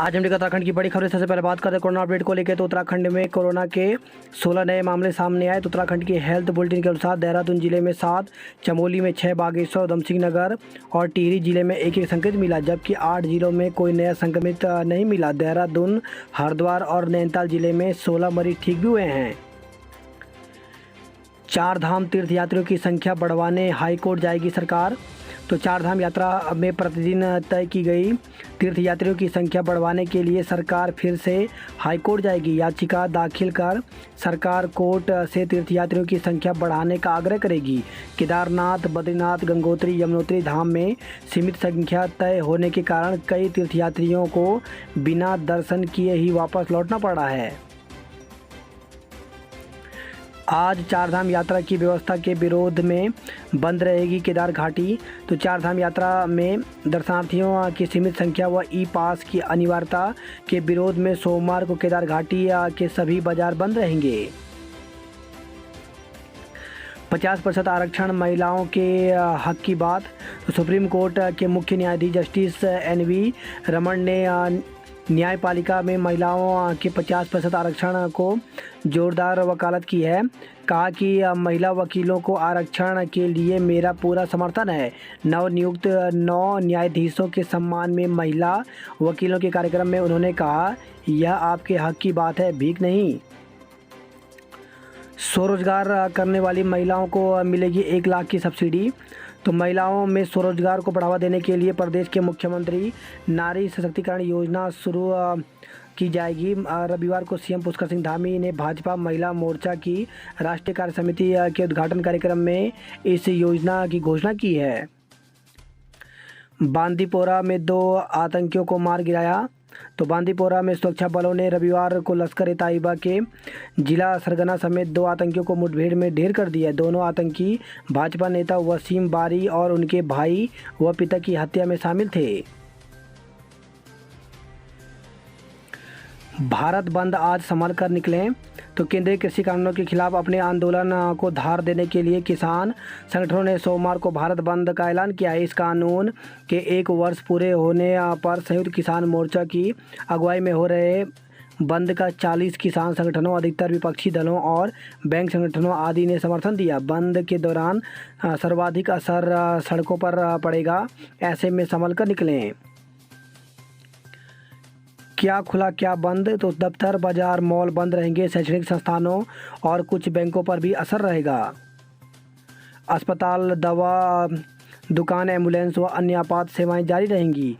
आज हम देखा उत्तराखंड की बड़ी खबरें। सबसे पहले बात करते हैं कोरोना अपडेट को लेकर। तो उत्तराखंड में कोरोना के 16 नए मामले सामने आए। तो उत्तराखंड के हेल्थ बुलेटिन के अनुसार देहरादून जिले में 7, चमोली में 6, बागेश्वर, उधमसिंह नगर और टिहरी जिले में एक संक्रमित मिला, जबकि 8 जिलों में कोई नया संक्रमित नहीं मिला। देहरादून, हरिद्वार और नैनीताल जिले में 16 मरीज ठीक भी हुए हैं। 4 धाम तीर्थयात्रियों की संख्या बढ़वाने हाईकोर्ट जाएगी सरकार। तो 4 धाम यात्रा में प्रतिदिन तय की गई तीर्थयात्रियों की संख्या बढ़वाने के लिए सरकार फिर से हाईकोर्ट जाएगी। याचिका दाखिल कर सरकार कोर्ट से तीर्थयात्रियों की संख्या बढ़ाने का आग्रह करेगी। केदारनाथ, बद्रीनाथ, गंगोत्री, यमुनोत्री धाम में सीमित संख्या तय होने के कारण कई तीर्थयात्रियों को बिना दर्शन किए ही वापस लौटना पड़ा है। आज 4 धाम यात्रा की व्यवस्था के विरोध में बंद रहेगी केदार घाटी। तो 4 धाम यात्रा में दर्शनार्थियों की सीमित संख्या व ई पास की अनिवार्यता के विरोध में सोमवार को केदार घाटी के सभी बाजार बंद रहेंगे। 50% आरक्षण महिलाओं के हक की बात। तो सुप्रीम कोर्ट के मुख्य न्यायाधीश जस्टिस NV रमन ने न्यायपालिका में महिलाओं के 50% आरक्षण को जोरदार वकालत की है। कहा कि महिला वकीलों को आरक्षण के लिए मेरा पूरा समर्थन है। नवनियुक्त 9 न्यायाधीशों के सम्मान में महिला वकीलों के कार्यक्रम में उन्होंने कहा, यह आपके हक की बात है, भीख नहीं। स्वरोजगार करने वाली महिलाओं को मिलेगी 1 लाख की सब्सिडी। तो महिलाओं में स्वरोजगार को बढ़ावा देने के लिए प्रदेश के मुख्यमंत्री नारी सशक्तिकरण योजना शुरू की जाएगी। रविवार को सीएम पुष्कर सिंह धामी ने भाजपा महिला मोर्चा की राष्ट्रीय कार्य समिति के उद्घाटन कार्यक्रम में इस योजना की घोषणा की है। बांदीपोरा में 2 आतंकियों को मार गिराया। तो बांदीपोरा में सुरक्षा बलों ने रविवार को लश्कर-ए-तैयबा के जिला सरगना समेत 2 आतंकियों को मुठभेड़ में ढेर कर दिया। दोनों आतंकी भाजपा नेता वसीम बारी और उनके भाई व पिता की हत्या में शामिल थे। भारत बंद आज संभल कर निकलें। तो केंद्रीय कृषि कानूनों के खिलाफ अपने आंदोलन को धार देने के लिए किसान संगठनों ने सोमवार को भारत बंद का ऐलान किया है। इस कानून के 1 वर्ष पूरे होने पर संयुक्त किसान मोर्चा की अगुवाई में हो रहे बंद का 40 किसान संगठनों, अधिकतर विपक्षी दलों और बैंक संगठनों आदि ने समर्थन दिया। बंद के दौरान सर्वाधिक असर सड़कों पर पड़ेगा, ऐसे में संभल कर निकलें। क्या खुला क्या बंद। तो दफ्तर, बाजार, मॉल बंद रहेंगे। शैक्षणिक संस्थानों और कुछ बैंकों पर भी असर रहेगा। अस्पताल, दवा दुकान, एम्बुलेंस व अन्य आपात सेवाएं जारी रहेंगी।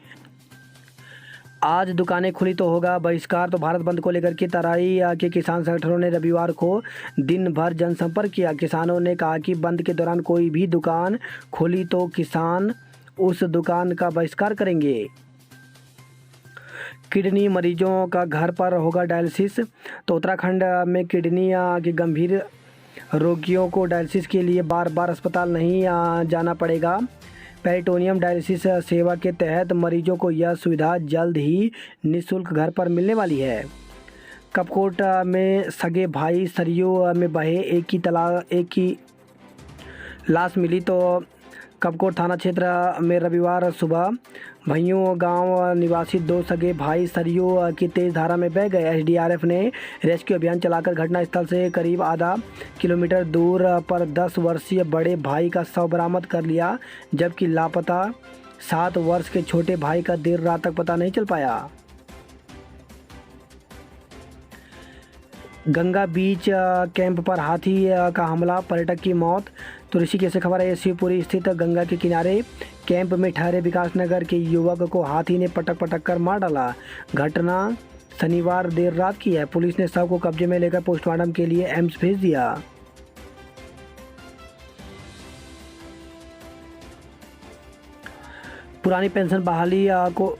आज दुकानें खुली तो होगा बहिष्कार। तो भारत बंद को लेकर के तराई के किसान संगठनों ने रविवार को दिन भर जनसंपर्क किया। किसानों ने कहा कि बंद के दौरान कोई भी दुकान खुली तो किसान उस दुकान का बहिष्कार करेंगे। किडनी मरीजों का घर पर होगा डायलिसिस। तो उत्तराखंड में किडनी के गंभीर रोगियों को डायलिसिस के लिए बार बार अस्पताल नहीं जाना पड़ेगा। पेरिटोनियम डायलिसिस सेवा के तहत मरीजों को यह सुविधा जल्द ही निःशुल्क घर पर मिलने वाली है। कपकोट में सगे भाई सरयू में बहे एक की लाश मिली। तो कपकोट थाना क्षेत्र में रविवार सुबह भैयों गांव निवासी 2 सगे भाई सरयू की तेज धारा में बह गए। SDRF ने रेस्क्यू अभियान चलाकर घटनास्थल से करीब आधा किलोमीटर दूर पर 10 वर्षीय बड़े भाई का शव बरामद कर लिया, जबकि लापता 7 वर्ष के छोटे भाई का देर रात तक पता नहीं चल पाया। गंगा बीच कैंप पर हाथी का हमला, पर्यटक की मौत। तो ऋषिकेश से खबर है। शिवपुरी स्थित गंगा के किनारे कैंप में ठहरे विकासनगर के युवक को हाथी ने पटक कर मार डाला। घटना शनिवार देर रात की है। पुलिस ने शव को कब्जे में लेकर पोस्टमार्टम के लिए एम्स भेज दिया। पुरानी पेंशन बहाली को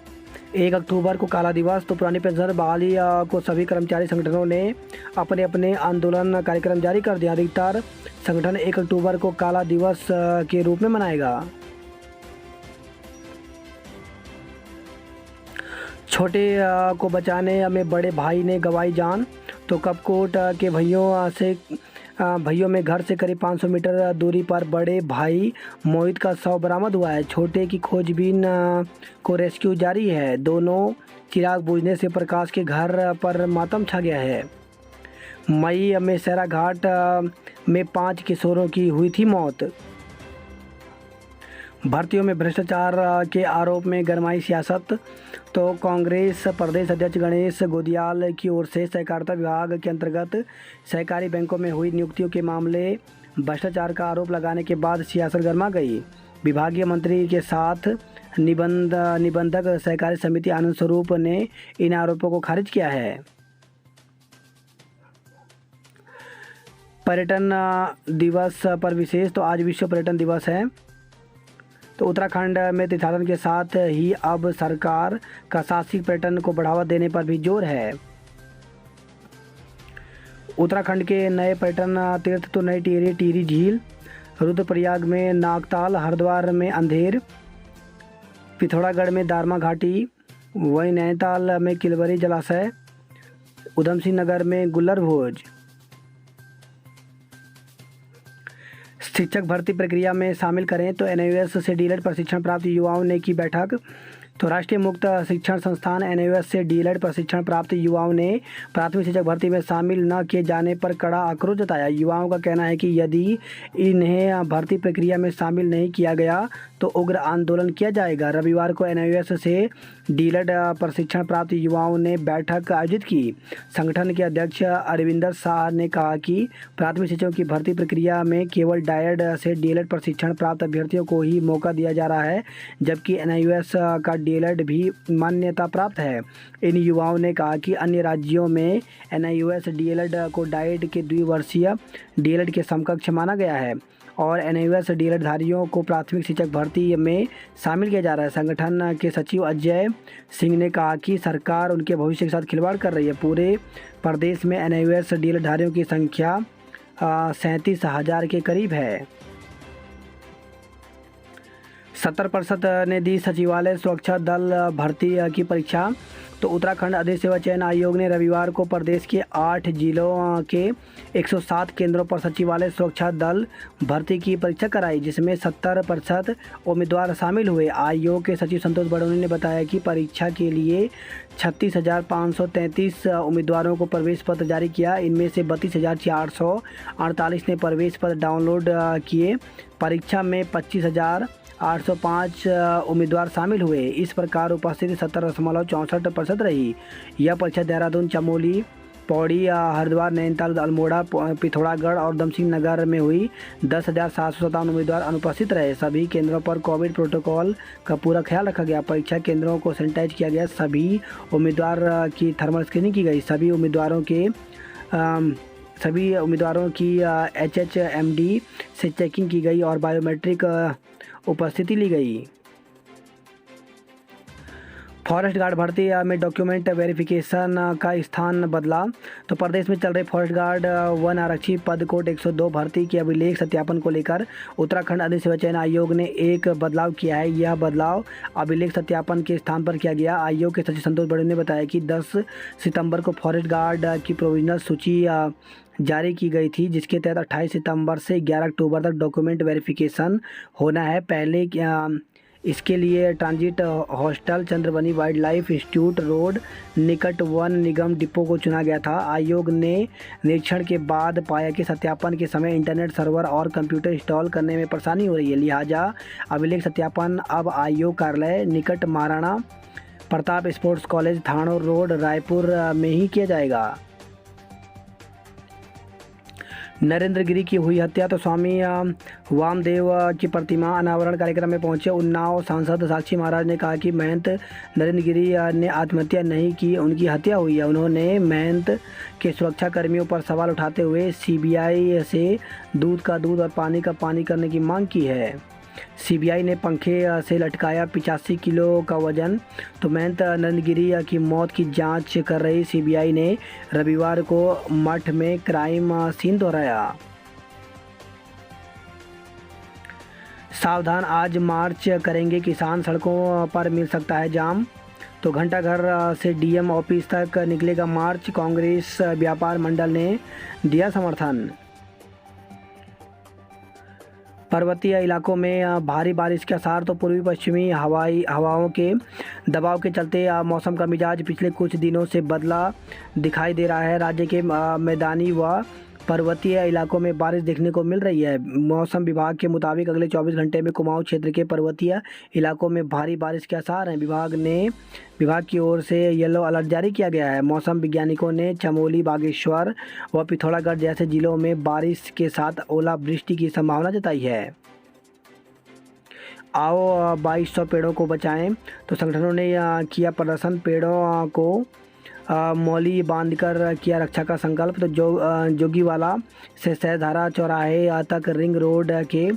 1 अक्टूबर को काला दिवस। तो पुरानी पेंशन बहाली को सभी कर्मचारी संगठनों ने अपने अपने आंदोलन कार्यक्रम जारी कर दिया। अधिकतर संगठन 1 अक्टूबर को काला दिवस के रूप में मनाएगा। छोटे को बचाने में बड़े भाई ने गंवाई जान। तो कपकोट के भैयों से भइयों में घर से करीब 500 मीटर दूरी पर बड़े भाई मोहित का शव बरामद हुआ है। छोटे की खोजबीन को रेस्क्यू जारी है। दोनों चिराग बुझने से प्रकाश के घर पर मातम छा गया है। मई में सहरा घाट में 5 किशोरों की हुई थी मौत। भर्तियों में भ्रष्टाचार के आरोप में गरमाई सियासत। तो कांग्रेस प्रदेश अध्यक्ष गणेश गोदियाल की ओर से सहकारिता विभाग के अंतर्गत सहकारी बैंकों में हुई नियुक्तियों के मामले भ्रष्टाचार का आरोप लगाने के बाद सियासत गरमा गई। विभागीय मंत्री के साथ निबंधक सहकारी समिति आनंद स्वरूप ने इन आरोपों को खारिज किया है। पर्यटन दिवस पर विशेष, तो आज विश्व पर्यटन दिवस है। तो उत्तराखंड में तीर्थाटन के साथ ही अब सरकार का साहसिक पर्यटन को बढ़ावा देने पर भी जोर है। उत्तराखंड के नए पर्यटन तीर्थ तो नई टिहरी झील, रुद्रप्रयाग में नागताल, हरिद्वार में अंधेर, पिथौरागढ़ में दारमा घाटी, वहीं नैनीताल में किलवरी जलाशय, उधम सिंह नगर में गुल्लर भोज। शिक्षक भर्ती प्रक्रिया में शामिल करें तो एनआईओएस से डीएलएड प्रशिक्षण प्राप्त युवाओं ने की बैठक। तो राष्ट्रीय मुक्त शिक्षण संस्थान एनआईओएस से डीएलएड प्रशिक्षण प्राप्त युवाओं ने प्राथमिक शिक्षक भर्ती में शामिल न किए जाने पर कड़ा आक्रोश जताया। युवाओं का कहना है कि यदि इन्हें भर्ती प्रक्रिया में शामिल नहीं किया गया तो उग्र आंदोलन किया जाएगा। रविवार को एनआईओएस से डीएलएड प्रशिक्षण प्राप्त युवाओं ने बैठक आयोजित की। संगठन के अध्यक्ष अरविंदर शाह ने कहा कि प्राथमिक शिक्षकों की भर्ती प्रक्रिया में केवल डायड से डीएलएड प्रशिक्षण प्राप्त अभ्यर्थियों को ही मौका दिया जा रहा है, जबकि एनआईओएस का डीएलएड भी मान्यता प्राप्त है। इन युवाओं ने कहा कि अन्य राज्यों में एनआईओएस डीएलएड को डायड के द्विवर्षीय डीएलएड के समकक्ष माना गया है और एनआईओएस डीएलएड धारियों को प्राथमिक शिक्षक भर्ती में शामिल किया जा रहा है। संगठन के सचिव अजय सिंह ने कहा कि सरकार उनके भविष्य के साथ खिलवाड़ कर रही है। पूरे प्रदेश में एनआईओएस डीएलएड धारियों की संख्या 37,000 के करीब है। 70% ने दी सचिवालय सुरक्षा दल भर्ती की परीक्षा। तो उत्तराखंड अधिक सेवा चयन आयोग ने रविवार को प्रदेश के 8 जिलों के 107 केंद्रों पर सचिवालय सुरक्षा दल भर्ती की परीक्षा कराई, जिसमें 70% उम्मीदवार शामिल हुए। आयोग के सचिव संतोष बड़ोनी ने बताया कि परीक्षा के लिए 36,533 उम्मीदवारों को प्रवेश पत्र जारी किया। इनमें से 32,448 ने प्रवेश पत्र डाउनलोड किए। परीक्षा में 25,805 उम्मीदवार शामिल हुए। इस प्रकार उपस्थिति 70.64% रही। यह परीक्षा देहरादून, चमोली, पौड़ी, हरिद्वार, नैनीताल, अल्मोड़ा, पिथौरागढ़ और उधम सिंह नगर में हुई। 10,757 उम्मीदवार अनुपस्थित रहे। सभी केंद्रों पर कोविड प्रोटोकॉल का पूरा ख्याल रखा गया। परीक्षा केंद्रों को सैनिटाइज किया गया। सभी उम्मीदवार की थर्मल स्क्रीनिंग की गई। सभी उम्मीदवारों की HHMD से चेकिंग की गई और बायोमेट्रिक उपस्थिति ली गई। फॉरेस्ट गार्ड भर्ती में डॉक्यूमेंट वेरिफिकेशन का स्थान बदला। तो प्रदेश में चल रहे फॉरेस्ट गार्ड वन आरक्षी पद कोड 102 भर्ती के अभिलेख सत्यापन को लेकर उत्तराखंड अधिक सेवा चयन आयोग ने एक बदलाव किया है। यह बदलाव अभिलेख सत्यापन के स्थान पर किया गया। आयोग के सचिव संतोष बड़ोनी ने बताया कि 10 सितंबर को फॉरेस्ट गार्ड की प्रोविजनल सूची जारी की गई थी, जिसके तहत 28 सितंबर से 11 अक्टूबर तक डॉक्यूमेंट वेरिफिकेशन होना है। पहले इसके लिए transit hostel Chandrabani wild life institute road निकट वन निगम डिपो को चुना गया था। आयोग ने निरीक्षण के बाद पाया कि सत्यापन के समय इंटरनेट सर्वर और कंप्यूटर इंस्टॉल करने में परेशानी हो रही है। लिहाजा अभिलेख सत्यापन अब आयोग कार्यालय निकट महाराणा प्रताप स्पोर्ट्स कॉलेज, थानों रोड, रायपुर में ही किया जाएगा। नरेंद्र गिरी की हुई हत्या। तो स्वामी वामदेव की प्रतिमा अनावरण कार्यक्रम में पहुंचे उन्नाव सांसद साक्षी महाराज ने कहा कि महंत नरेंद्र गिरी ने आत्महत्या नहीं की, उनकी हत्या हुई है। उन्होंने महंत के सुरक्षा कर्मियों पर सवाल उठाते हुए सीबीआई से दूध का दूध और पानी का पानी करने की मांग की है। सीबीआई ने पंखे से लटकाया 85 किलो का वजन। तो महंत नरेंद्र गिरी की मौत की जांच कर रही सीबीआई ने रविवार को मठ में क्राइम सीन दोहराया। सावधान, आज मार्च करेंगे किसान, सड़कों पर मिल सकता है जाम। तो घंटाघर से डीएम ऑफिस तक निकलेगा मार्च। कांग्रेस व्यापार मंडल ने दिया समर्थन। पर्वतीय इलाकों में भारी बारिश के आसार। तो पूर्वी पश्चिमी हवाओं के दबाव के चलते मौसम का मिजाज पिछले कुछ दिनों से बदला दिखाई दे रहा है। राज्य के मैदानी व पर्वतीय इलाकों में बारिश देखने को मिल रही है। मौसम विभाग के मुताबिक अगले 24 घंटे में कुमाऊं क्षेत्र के पर्वतीय इलाकों में भारी बारिश के आसार हैं। विभाग की ओर से येलो अलर्ट जारी किया गया है। मौसम वैज्ञानिकों ने चमोली, बागेश्वर व पिथौरागढ़ जैसे जिलों में बारिश के साथ ओलावृष्टि की संभावना जताई है। आओ 2200 पेड़ों को बचाएं। तो संगठनों ने किया प्रदर्शन, पेड़ों को मौली बांधकर किया रक्षा का संकल्प। तो जोगीवाला से सहधारा चौराहे तक रिंग रोड के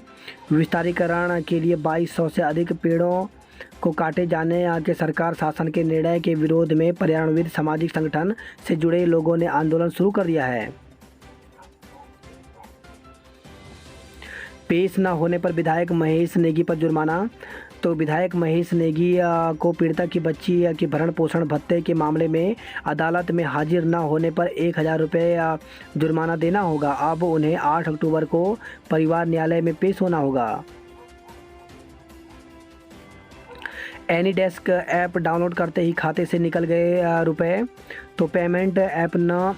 विस्तारीकरण के लिए 2200 से अधिक पेड़ों को काटे जाने के सरकार शासन के निर्णय के विरोध में पर्यावरणविद, सामाजिक संगठन से जुड़े लोगों ने आंदोलन शुरू कर दिया है। पेश न होने पर विधायक महेश नेगी पर जुर्माना। तो विधायक महेश नेगी को पीड़िता की बच्ची के भरण पोषण भत्ते के मामले में अदालत में हाजिर न होने पर 1000 रुपये जुर्माना देना होगा। अब उन्हें 8 अक्टूबर को परिवार न्यायालय में पेश होना होगा। एनीडेस्क ऐप डाउनलोड करते ही खाते से निकल गए रुपए। तो पेमेंट ऐप न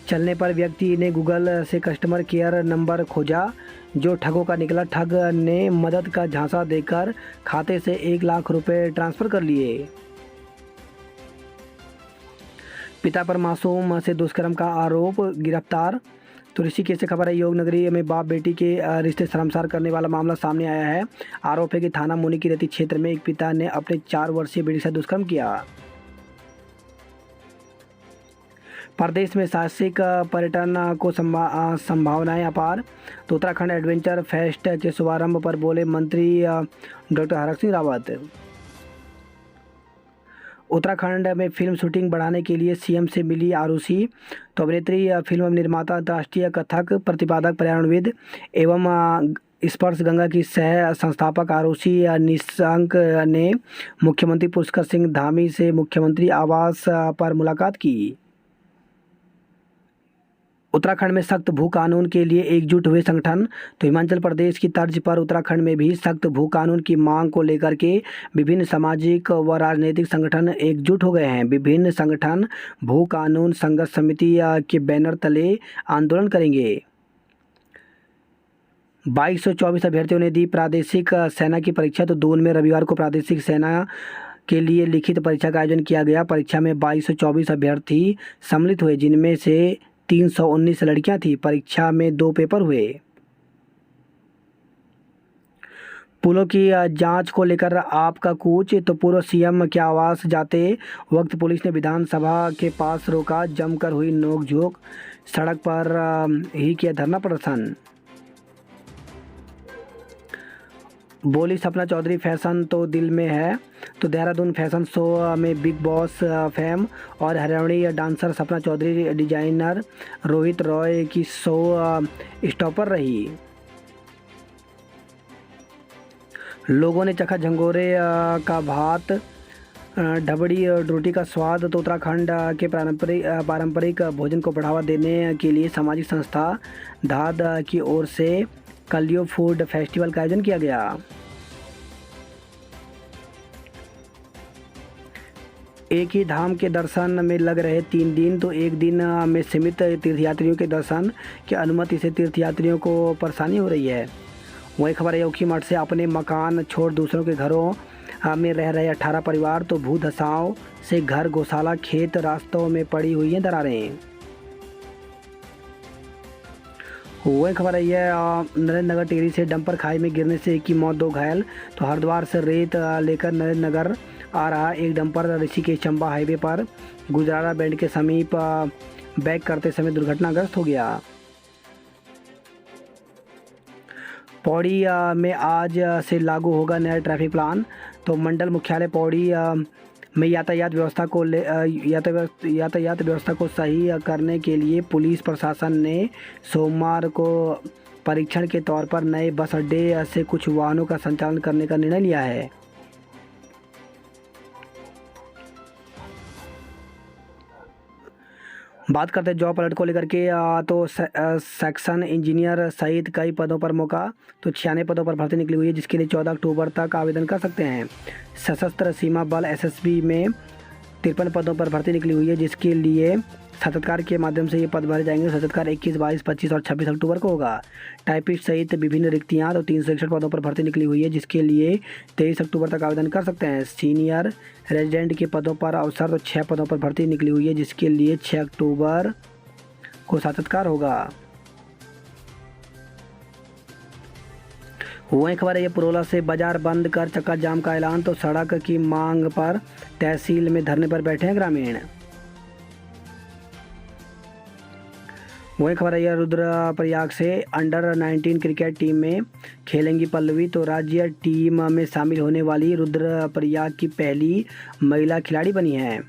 चलने पर व्यक्ति ने गूगल से कस्टमर केयर नंबर खोजा, जो ठगों का निकला। ठग ने मदद का झांसा देकर खाते से 1 लाख रुपए ट्रांसफ़र कर लिए। पिता पर मासूम से दुष्कर्म का आरोप, गिरफ्तार। तो ऋषिकेश से खबर है, योग नगरी में बाप बेटी के रिश्ते शर्मसार करने वाला मामला सामने आया है। आरोप है कि थाना मुनि की रेती क्षेत्र में एक पिता ने अपने 4 वर्षीय बेटी से दुष्कर्म किया। प्रदेश में साहसिक पर्यटन को संभावनाएं अपार। तो उत्तराखंड एडवेंचर फेस्ट के शुभारंभ पर बोले मंत्री डॉक्टर हरक सिंह रावत। उत्तराखंड में फिल्म शूटिंग बढ़ाने के लिए सीएम से मिली आरुषि। तो अभिनेत्री, फिल्म निर्माता, अंतर्राष्ट्रीय कथक प्रतिपादक, पर्यावरणविद एवं स्पर्श गंगा की सह संस्थापक आरुषि निशंक ने मुख्यमंत्री पुष्कर सिंह धामी से मुख्यमंत्री आवास पर मुलाकात की। उत्तराखंड में सख्त भू कानून के लिए एकजुट हुए संगठन। तो हिमाचल प्रदेश की तर्ज पर उत्तराखंड में भी सख्त भू कानून की मांग को लेकर के विभिन्न सामाजिक व राजनीतिक संगठन एकजुट हो गए हैं। विभिन्न संगठन भू कानून संघर्ष समिति के बैनर तले आंदोलन करेंगे। 2224 अभ्यर्थियों ने दी प्रादेशिक सेना की परीक्षा। तो दून में रविवार को प्रादेशिक सेना के लिए लिखित परीक्षा का आयोजन किया गया। परीक्षा में 2224 अभ्यर्थी सम्मिलित हुए, जिनमें से 319 लड़कियां थी। परीक्षा में 2 पेपर हुए। पुलों की जांच को लेकर आपका कूच। तो पूर्व सीएम के आवास जाते वक्त पुलिस ने विधानसभा के पास रोका, जमकर हुई नोकझोंक, सड़क पर ही किया धरना प्रदर्शन। बोली सपना चौधरी फैशन तो दिल में है। तो देहरादून फैशन शो में बिग बॉस फेम और हरियाणवी डांसर सपना चौधरी, डिजाइनर रोहित रॉय की शो स्टॉपर रही। लोगों ने चखा झंगोरे का भात, ढबड़ी रोटी का स्वाद। तो उत्तराखंड के पारंपरिक भोजन को बढ़ावा देने के लिए सामाजिक संस्था धाद की ओर से कलियो फूड फेस्टिवल का आयोजन किया गया। एक ही धाम के दर्शन में लग रहे 3 दिन। तो एक दिन में सीमित तीर्थयात्रियों के दर्शन की अनुमति से तीर्थयात्रियों को परेशानी हो रही है। वही खबर है, जोशीमठ से अपने मकान छोड़ दूसरों के घरों में रह रहे 18 परिवार। तो भू धसाव से घर, गौशाला, खेत, रास्तों में पड़ी हुई हैं दरारें। वही खबर है, यह नरेंद्र नगर टिहरी से डंपर खाई में गिरने से 1 की मौत, 2 घायल। तो हरिद्वार से रेत लेकर नरेंद्र नगर आ रहा एक डंपर ऋषिकेश चंबा हाईवे पर गुजरारा बैंड के समीप बैक करते समय दुर्घटनाग्रस्त हो गया। पौड़ी में आज से लागू होगा नया ट्रैफिक प्लान। तो मंडल मुख्यालय पौड़ी में यातायात व्यवस्था को सही करने के लिए पुलिस प्रशासन ने सोमवार को परीक्षण के तौर पर नए बस अड्डे से कुछ वाहनों का संचालन करने का निर्णय लिया है। बात करते हैं जॉब अलर्ट को लेकर के तो सेक्शन इंजीनियर सहित कई पदों पर मौका। तो 96 पदों पर भर्ती निकली हुई है जिसके लिए 14 अक्टूबर तक आवेदन कर सकते हैं। सशस्त्र सीमा बल एसएसबी में 53 पदों पर भर्ती निकली हुई है जिसके लिए साक्षात्कार के माध्यम से ये पद भरे जाएंगे। साक्षात्कार 21, 22, 25 और 26 अक्टूबर को होगा। टाइपिस्ट सहित विभिन्न रिक्तियाँ तो 361 पदों पर भर्ती निकली हुई है जिसके लिए 23 अक्टूबर तक आवेदन कर सकते हैं। सीनियर रेजिडेंट के पदों पर अवसर तो 6 पदों पर भर्ती निकली हुई है जिसके लिए 6 अक्टूबर को साक्षात्कार होगा। वहीं खबर है ये पुरोला से बाजार बंद कर चक्का जाम का ऐलान। तो सड़क की मांग पर तहसील में धरने पर बैठे हैं ग्रामीण। वही खबर है रुद्रप्रयाग से अंडर 19 क्रिकेट टीम में खेलेंगी पल्लवी। तो राज्य टीम में शामिल होने वाली रुद्रप्रयाग की पहली महिला खिलाड़ी बनी है।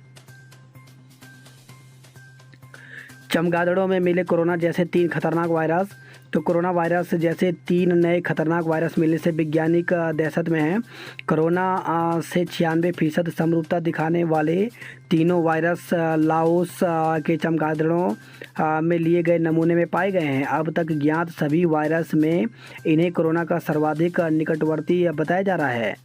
चमगादड़ों में मिले कोरोना जैसे 3 खतरनाक वायरस। तो कोरोना वायरस जैसे 3 नए खतरनाक वायरस मिलने से वैज्ञानिक दहशत में हैं। कोरोना से 96% समरूपता दिखाने वाले तीनों वायरस लाओस के चमगादड़ों में लिए गए नमूने में पाए गए हैं। अब तक ज्ञात सभी वायरस में इन्हें कोरोना का सर्वाधिक निकटवर्ती बताया जा रहा है।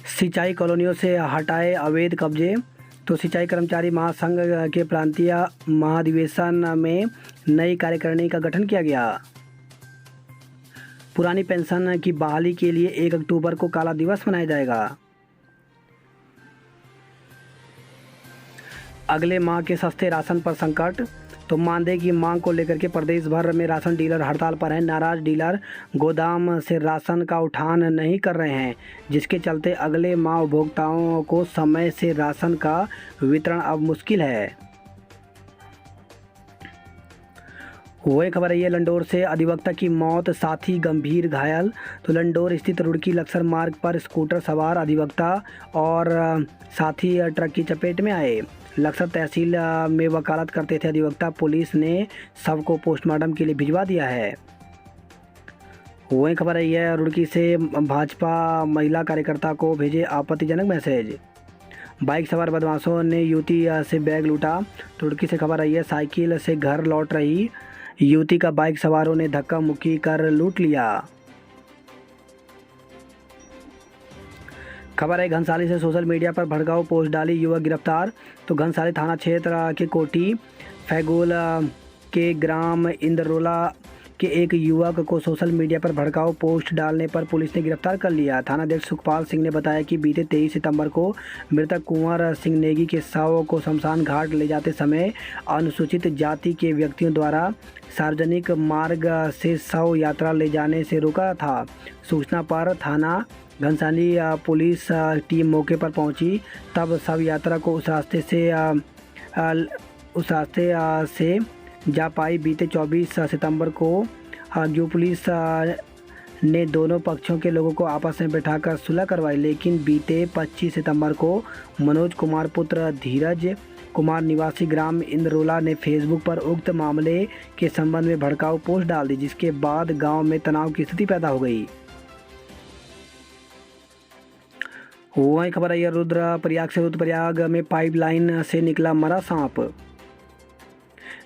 सिंचाई कॉलोनियों से हटाए अवैध कब्जे। तो सिंचाई कर्मचारी महासंघ के प्रांतीय महाधिवेशन में नई कार्यकारिणी का गठन किया गया। पुरानी पेंशन की बहाली के लिए 1 अक्टूबर को काला दिवस मनाया जाएगा। अगले माह के सस्ते राशन पर संकट। तो मानदेय की मांग को लेकर के प्रदेश भर में राशन डीलर हड़ताल पर हैं। नाराज डीलर गोदाम से राशन का उठान नहीं कर रहे हैं जिसके चलते अगले माह उपभोक्ताओं को समय से राशन का वितरण अब मुश्किल है। वही खबर है ये लंडौर से अधिवक्ता की मौत, साथी गंभीर घायल। तो लंडौर स्थित रुड़की लक्सर मार्ग पर स्कूटर सवार अधिवक्ता और साथी ट्रक की चपेट में आए। लक्सर तहसील में वकालत करते थे अधिवक्ता। पुलिस ने शव को पोस्टमार्टम के लिए भिजवा दिया है। वही खबर है यह रुड़की से भाजपा महिला कार्यकर्ता को भेजे आपत्तिजनक मैसेज। बाइक सवार बदमाशों ने युवती से बैग लूटा। रुड़की से खबर आई है साइकिल से घर लौट रही युवती का बाइक सवारों ने धक्का मुक्की कर लूट लिया। खबर है घनसाली से सोशल मीडिया पर भड़काऊ पोस्ट डाली युवक गिरफ्तार। तो घनसाली थाना क्षेत्र के कोटी फैगोल के ग्राम इंद्रोला के एक युवक को सोशल मीडिया पर भड़काऊ पोस्ट डालने पर पुलिस ने गिरफ्तार कर लिया। थानाध्यक्ष सुखपाल सिंह ने बताया कि बीते 23 सितंबर को मृतक कुंवर सिंह नेगी के शव को शमशान घाट ले जाते समय अनुसूचित जाति के व्यक्तियों द्वारा सार्वजनिक मार्ग से शव यात्रा ले जाने से रोका था। सूचना पर थाना घनसाली पुलिस टीम मौके पर पहुंची। तब शव यात्रा को उस रास्ते से जा पाई। बीते 24 सितंबर को जो पुलिस ने दोनों पक्षों के लोगों को आपस में बैठाकर सुलह करवाई, लेकिन बीते 25 सितंबर को मनोज कुमार पुत्र धीरज कुमार निवासी ग्राम इंद्रोला ने फेसबुक पर उक्त मामले के संबंध में भड़काऊ पोस्ट डाल दी, जिसके बाद गांव में तनाव की स्थिति पैदा हो गई। वही खबर है रुद्रप्रयाग में पाइपलाइन से निकला मरा सांप।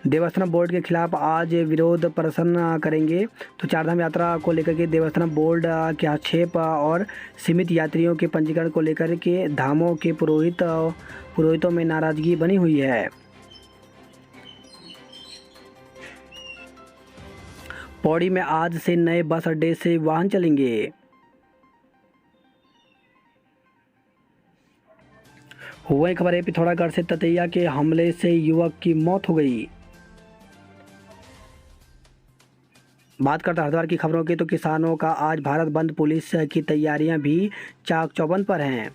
देवस्थानम बोर्ड के खिलाफ आज विरोध प्रदर्शन करेंगे। तो चारधाम यात्रा को लेकर के देवस्थानम बोर्ड के आक्षेप और सीमित यात्रियों के पंजीकरण को लेकर के धामों के पुरोहितों में नाराजगी बनी हुई है। पौड़ी में आज से नए बस अड्डे से वाहन चलेंगे। वही खबर है पिथौरागढ़ से ततैया के हमले से युवक की मौत हो गई। बात करते हैं हरिद्वार की खबरों की। तो किसानों का आज भारत बंद, पुलिस की तैयारियां भी चाक चौबंद पर हैं।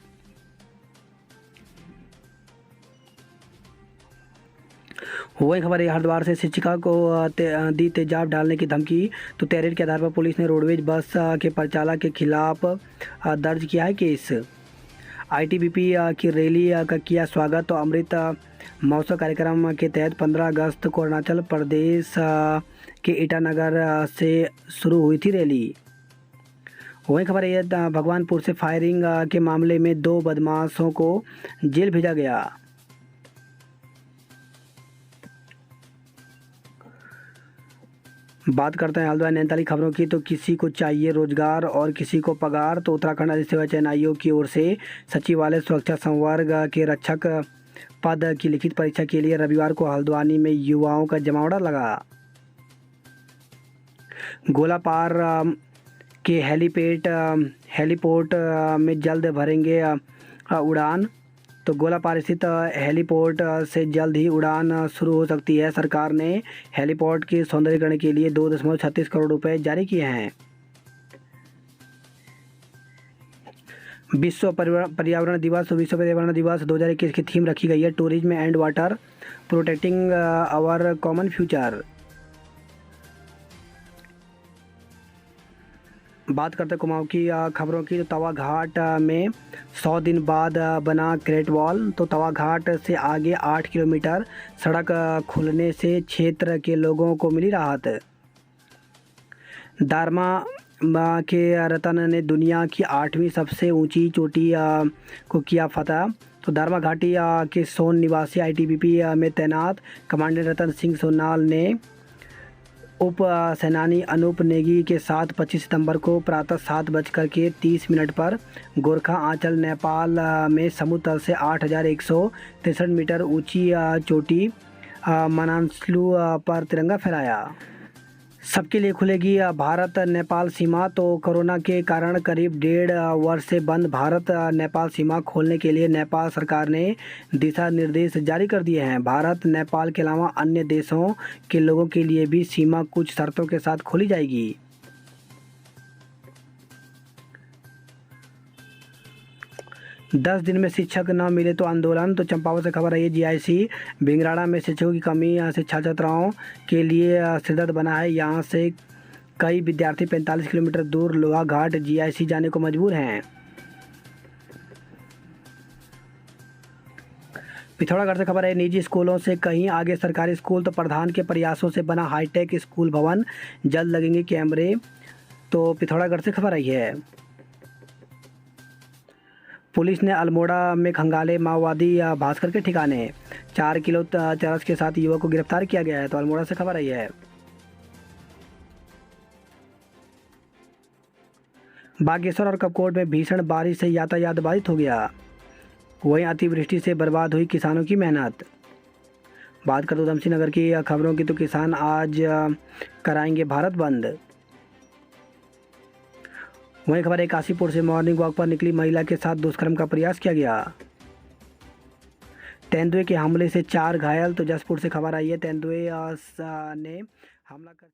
वही खबर है हरिद्वार से शिक्षिका को दी तेजाब डालने की धमकी। तो तहरीर के आधार पर पुलिस ने रोडवेज बस के परिचालक के खिलाफ दर्ज किया है केस। आईटीबीपी की रैली का किया स्वागत। तो अमृत महोत्सव कार्यक्रम के तहत 15 अगस्त को अरुणाचल प्रदेश के ईटानगर से शुरू हुई थी रैली। वही खबर है भगवानपुर से फायरिंग के मामले में 2 बदमाशों को जेल भेजा गया। बात करते हैं हल्द्वानी नैनीताल की खबरों की। तो किसी को चाहिए रोजगार और किसी को पगार। तो उत्तराखंड अधिक सेवा चयन आयोग की ओर से सचिवालय सुरक्षा संवर्ग के रक्षक पद की लिखित परीक्षा के लिए रविवार को हल्द्वानी में युवाओं का जमावड़ा लगा। गोलापार के हेलीपोर्ट में जल्द भरेंगे उड़ान। तो गोलापार स्थित हेलीपोर्ट से जल्द ही उड़ान शुरू हो सकती है। सरकार ने हेलीपोर्ट के सौंदर्यीकरण के लिए 2.36 करोड़ रुपए जारी किए हैं। विश्व पर्यावरण दिवस 2021 की थीम रखी गई है tourism and water protecting our common future. बात करते हैं कुमाऊं की खबरों की। तो तवा घाट में 100 दिन बाद बना ग्रेट वॉल। तो तवा घाट से आगे 8 किलोमीटर सड़क खुलने से क्षेत्र के लोगों को मिली राहत। दारमा के रतन ने दुनिया की 8वीं सबसे ऊंची चोटी को किया फतह। तो दारमा घाटी के सोन निवासी आईटीबीपी में तैनात कमांडर रतन सिंह सोनाल ने उप सेनानी अनूप नेगी के साथ 25 सितंबर को प्रातः 7:30 पर गोरखा आंचल नेपाल में समुद्र तल से 8,163 मीटर ऊंची चोटी मनासलू पर तिरंगा फहराया। सबके लिए खुलेगी भारत नेपाल सीमा। तो कोरोना के कारण करीब 1.5 वर्ष से बंद भारत नेपाल सीमा खोलने के लिए नेपाल सरकार ने दिशा निर्देश जारी कर दिए हैं। भारत नेपाल के अलावा अन्य देशों के लोगों के लिए भी सीमा कुछ शर्तों के साथ खोली जाएगी। दस दिन में शिक्षक न मिले तो आंदोलन। तो चंपावत से खबर आई है। जीआईसी भिंगराड़ा में शिक्षकों की कमी से छात्र छात्राओं के लिए सिरदर्द बना है। यहाँ से कई विद्यार्थी 45 किलोमीटर दूर लोहा घाट जीआईसी जाने को मजबूर हैं। पिथौरागढ़ से खबर है। निजी स्कूलों से कहीं आगे सरकारी स्कूल। तो प्रधान के प्रयासों से बना हाईटेक स्कूल भवन, जल्द लगेंगे कैमरे। तो पिथौरागढ़ से खबर आई है। पुलिस ने अल्मोड़ा में खंगाले माओवादी भास्कर के ठिकाने। 4 किलो चरस के साथ युवक को गिरफ्तार किया गया है। तो अल्मोड़ा से खबर आई है। बागेश्वर और कपकोट में भीषण बारिश से यातायात बाधित हो गया। वहीं अतिवृष्टि से बर्बाद हुई किसानों की मेहनत। बात कर उधमसिंह नगर की खबरों की। तो किसान आज कराएंगे भारत बंद। वहीं खबर है काशीपुर से मॉर्निंग वॉक पर निकली महिला के साथ दुष्कर्म का प्रयास किया गया। तेंदुए के हमले से 4 घायल। तो जसपुर से खबर आई है। तेंदुए ने हमला कर